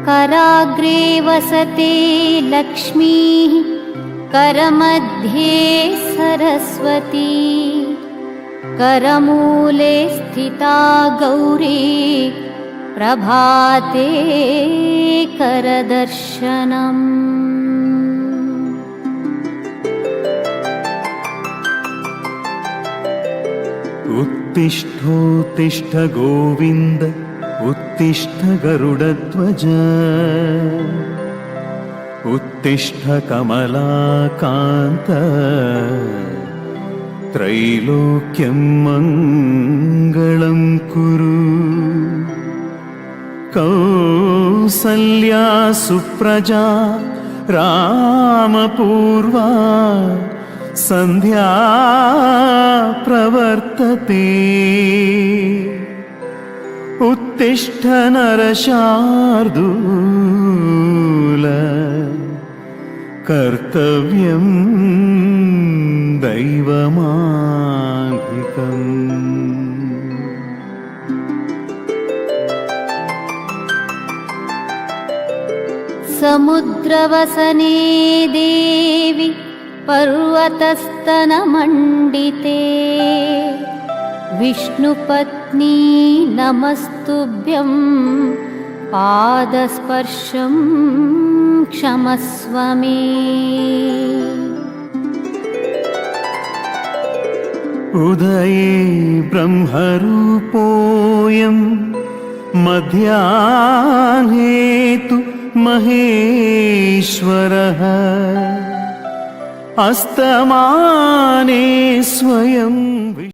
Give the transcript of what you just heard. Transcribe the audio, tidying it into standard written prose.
कराग्रे वसते लक्ष्मीः करमध्ये सरस्वती करमूले स्थिता गौरी प्रभाते करदर्शनम्। उत्तिष्ठोत्तिष्ठ गोविन्द उत्तिष्ठ गरुडध्वज उत्तिष्ठ कमलाकान्त त्रैलोक्यं मङ्गलं कुरु। कौसल्या सुप्रजा रामपूर्वा सन्ध्या प्रवर्तते उत्तिष्ठ नरशार्दूल कर्तव्यं दैवमान्धिकम्। समुद्रवसने देवी पर्वतस्तनमण्डिते विष्णुपत्नी नमस्तुभ्यं पादस्पर्शं क्षमस्व मे। उदये ब्रह्मरूपोऽयं मध्याह्ने तु महेश्वरः अस्तमाने स्वयं